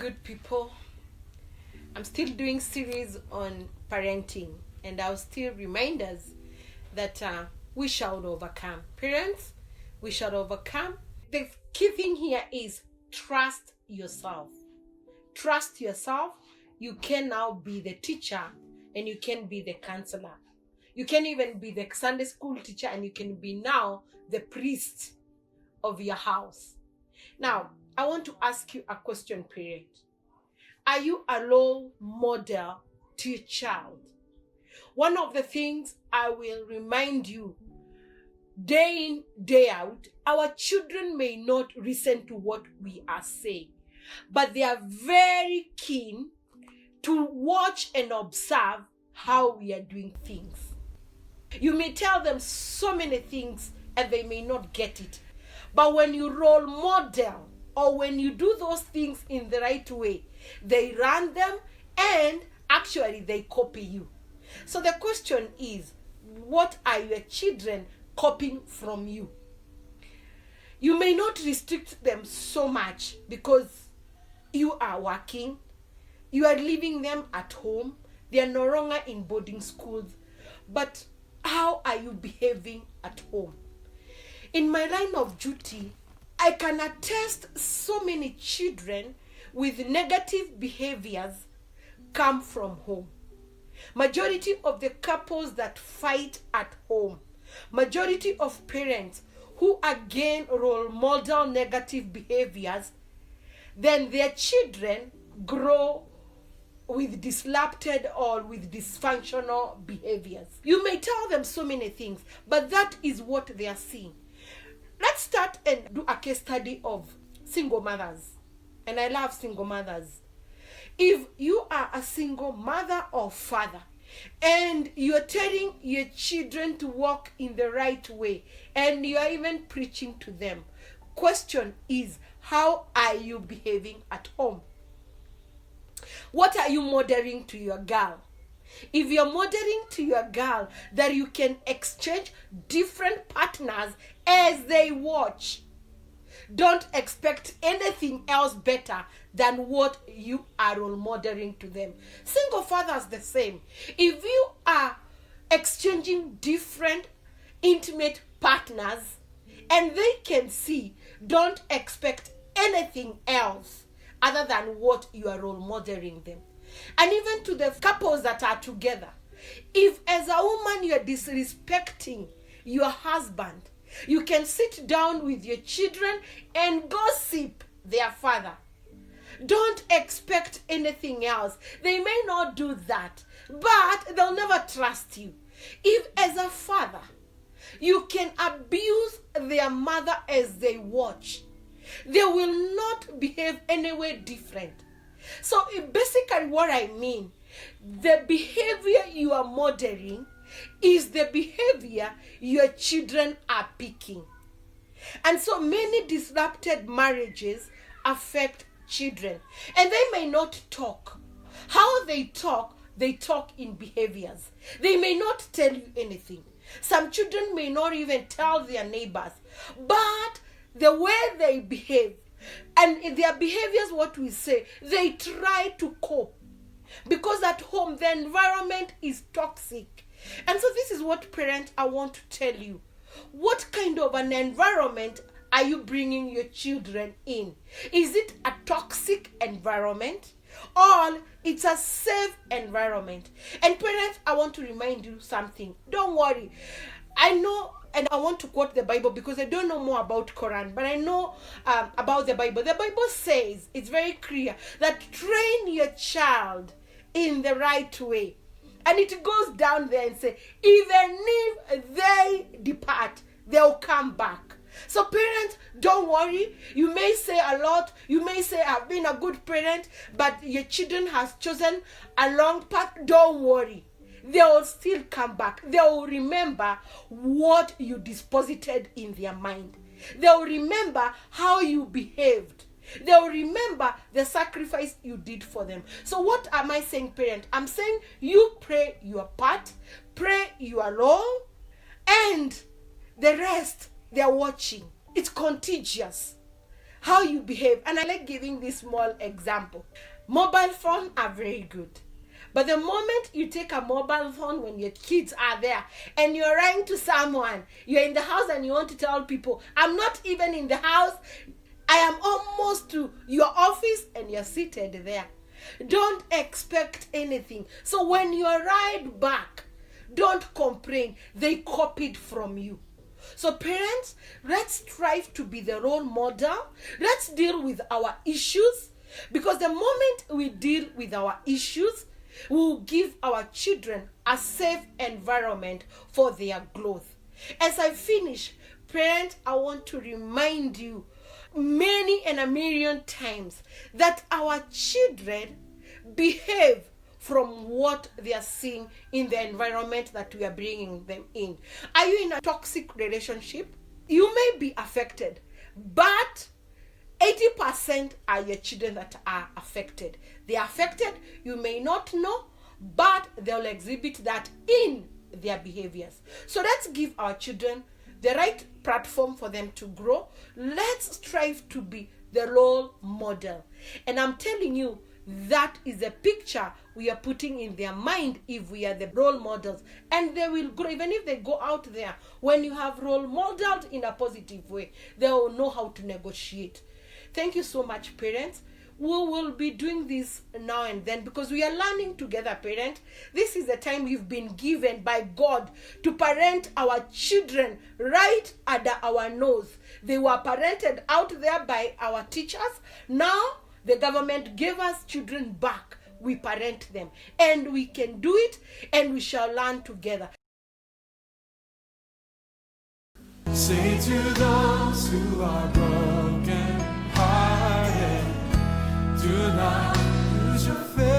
good people. I'm still doing series on parenting, and I'll still remind us that we shall overcome. Parents, we shall overcome. The key thing here is trust yourself. Trust yourself. You can now be the teacher and you can be the counselor. You can even be the Sunday school teacher and you can be now the priest of your house. Now, I want to ask you a question, parent. Are you a role model to your child? One of the things I will remind you, day in, day out, our children may not listen to what we are saying, but they are very keen to watch and observe how we are doing things. You may tell them so many things and they may not get it. But when you role model or when you do those things in the right way, they run them and actually they copy you. So the question is, what are your children copying from you? You may not restrict them so much because you are working, you are leaving them at home, they are no longer in boarding schools, but how are you behaving at home? In my line of duty, I can attest so many children with negative behaviors come from home. Majority of the couples that fight at home, majority of parents who again role model negative behaviors, then their children grow with disrupted or with dysfunctional behaviors. You may tell them so many things, but that is what they are seeing. Let's start and do a case study of single mothers. And I love single mothers. If you are a single mother or father and you're telling your children to walk in the right way and you're even preaching to them, question is, how are you behaving at home? What are you modeling to your girl? If you're modeling to your girl that you can exchange different partners as they watch, don't expect anything else better than what you are role modeling to them. Single fathers the same. If you are exchanging different intimate partners and they can see, don't expect anything else other than what you are role modeling them. And even to the couples that are together, if as a woman you are disrespecting your husband, you can sit down with your children and gossip their father. Don't expect anything else. They may not do that, but they'll never trust you. If as a father, you can abuse their mother as they watch, they will not behave any way different. So basically what I mean, the behavior you are modeling is the behavior your children are picking. And so many disrupted marriages affect children. And they may not talk. How they talk in behaviors. They may not tell you anything. Some children may not even tell their neighbors. But the way they behave, and in their behaviors, what we say, they try to cope. Because at home, the environment is toxic. And so this is what, parents, I want to tell you. What kind of an environment are you bringing your children in? Is it a toxic environment? Or it's a safe environment? And parents, I want to remind you something. Don't worry. I know, and I want to quote the Bible because I don't know more about Quran, but I know about the Bible. The Bible says, it's very clear, that train your child in the right way. And it goes down there and say, even if they depart, they'll come back. So parents, don't worry. You may say a lot. You may say, I've been a good parent, but your children has chosen a wrong path. Don't worry. They will still come back. They will remember what you deposited in their mind. They will remember how you behaved. They will remember the sacrifice you did for them. So what am I saying, parent? I'm saying you pray your part, pray your role, and the rest, they're watching. It's contagious. how you behave. And I like giving this small example. Mobile phones are very good. But the moment you take a mobile phone when your kids are there and you're writing to someone, you're in the house and you want to tell people, I'm not even in the house, I am almost to your office, and you're seated there. Don't expect anything. So when you ride back, don't complain. They copied from you. So parents, let's strive to be the role model. Let's deal with our issues, because the moment we deal with our issues, we will give our children a safe environment for their growth. As I finish, parents, I want to remind you many and a million times that our children behave from what they are seeing in the environment that we are bringing them in. Are you in a toxic relationship? You may be affected, but 80% are your children that are affected. They are affected, you may not know, but they'll exhibit that in their behaviors. So let's give our children the right platform for them to grow. Let's strive to be the role model. And I'm telling you, that is a picture we are putting in their mind if we are the role models. And they will grow. Even if they go out there, when you have role modeled in a positive way, they will know how to negotiate. Thank you so much, parents. We will be doing this now and then because we are learning together, parents. This is the time we've been given by God to parent our children right under our nose. They were parented out there by our teachers. Now the government gave us children back. We parent them, and we can do it, and we shall learn together. Say to those who are broken hearted, do not lose your faith.